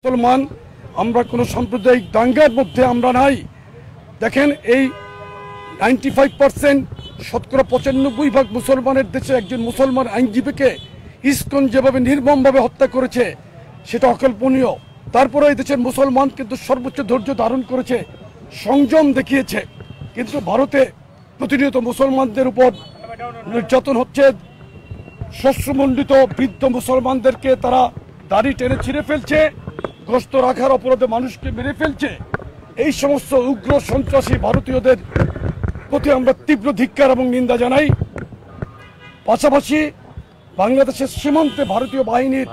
মুসলমান আমরা কোনো সাম্প্রদায়িক দাঙ্গার মধ্যে আমরা নাই। দেখেন এই 95% শতকরা 95% মুসলমানের দেশে একজন মুসলমান আইনজীবীকে ইসকন যেভাবে নির্মমভাবে হত্যা করেছে সেটা অকল্পনীয়। তারপরে এই দেশের মুসলমান কিন্তু সর্বোচ্চ ধৈর্য ধারণ করেছে, সংযম দেখিয়েছে। কিন্তু ভারতে প্রতিনিয়ত মুসলমানদের উপর নির্যাতন হচ্ছে। শস্যমণ্ডিত বৃদ্ধ মুসলমানদেরকে তারা দাড়ি টেনে ছিঁড়ে ফেলছে, গোশত রাখার অপরাধে মানুষকে মেরে ফেলছে। এই সমস্ত উগ্র সন্ত্রাসী ভারতীয়দের প্রতি আমরা তীব্র ধিক্কার এবং নিন্দা জানাই। পাশাপাশি বাংলাদেশের সীমান্তে ভারতীয় বাহিনীর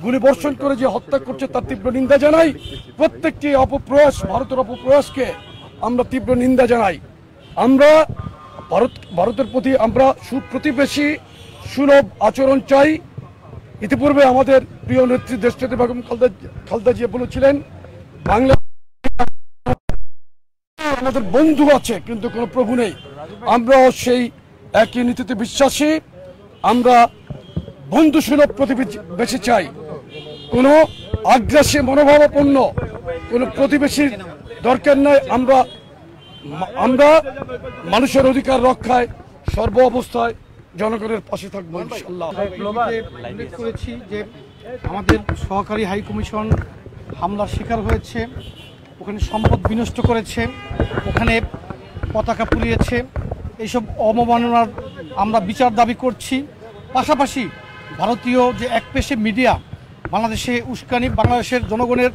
গুলিবর্ষণ করে যে হত্যা করছে তার তীব্র নিন্দা জানাই। প্রত্যেকটি অপপ্রয়াস, ভারতের অপপ্রয়াসকে আমরা তীব্র নিন্দা জানাই। আমরা ভারতের প্রতি আমরা সুপ্রতিবেশী সুলভ আচরণ চাই। ইতিপূর্বে আমাদের প্রিয় নেত্রী দেশনেত্রী বেগম খালেদা জিয়া বলেছিলেন, বাংলা আমাদের বন্ধু আছে কিন্তু কোনো প্রভু নেই। আমরাও সেই একই নীতিতে বিশ্বাসী। আমরা বন্ধু সুলভ প্রতিবেশী চাই, কোনো আগ্রাসী মনোভাবাপন্ন কোনো প্রতিবেশীর দরকার নাই। আমরা মানুষের অধিকার রক্ষায় সর্ব অবস্থায় জনগণের পাশে থাকবো ইনশাআল্লাহ। উল্লেখ করেছি যে আমাদের সহকারী হাই কমিশন হামলার শিকার হয়েছে, ওখানে সম্পদ বিনষ্ট করেছে, ওখানে পতাকা পুড়িয়েছে। এইসব অবমাননার আমরা বিচার দাবি করছি। পাশাপাশি ভারতীয় যে একপেশে মিডিয়া বাংলাদেশের জনগণের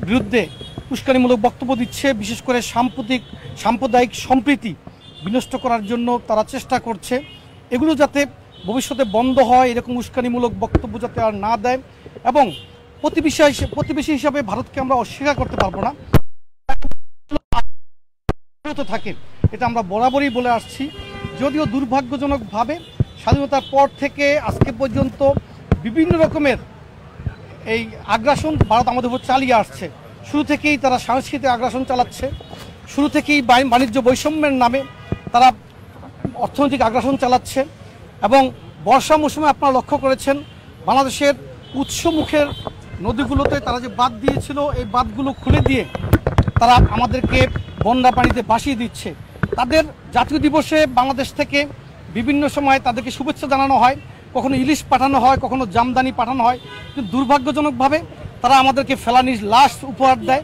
বিরুদ্ধে উস্কানিমূলক বক্তব্য দিচ্ছে, বিশেষ করে সাম্প্রদায়িক সম্প্রীতি বিনষ্ট করার জন্য তারা চেষ্টা করছে। এগুলো যাতে ভবিষ্যতে বন্ধ হয়, এরকম উস্কানিমূলক বক্তব্য যাতে আর না দেয়। এবং প্রতিবেশী হিসাবে ভারতকে আমরা অস্বীকার করতে পারবো না থাকে, এটা আমরা বরাবরই বলে আসছি। যদিও দুর্ভাগ্যজনকভাবে স্বাধীনতার পর থেকে আজকে পর্যন্ত বিভিন্ন রকমের এই আগ্রাসন ভারত আমাদের উপর চালিয়ে আসছে। শুরু থেকেই তারা সাংস্কৃতিক আগ্রাসন চালাচ্ছে, শুরু থেকেই বাণিজ্য বৈষম্যের নামে তারা অর্থনৈতিক আগ্রাসন চালাচ্ছে। এবং বর্ষা মৌসুমে আপনারা লক্ষ্য করেছেন বাংলাদেশের উৎসমুখের নদীগুলোতে তারা যে বাঁধ দিয়েছিল, এই বাঁধগুলো খুলে দিয়ে তারা আমাদেরকে বন্যা পানিতে ভাসিয়ে দিচ্ছে। তাদের জাতীয় দিবসে বাংলাদেশ থেকে বিভিন্ন সময় তাদেরকে শুভেচ্ছা জানানো হয়, কখনো ইলিশ পাঠানো হয়, কখনো জামদানি পাঠানো হয়, কিন্তু দুর্ভাগ্যজনকভাবে তারা আমাদেরকে ফেলানির লাশ উপহার দেয়।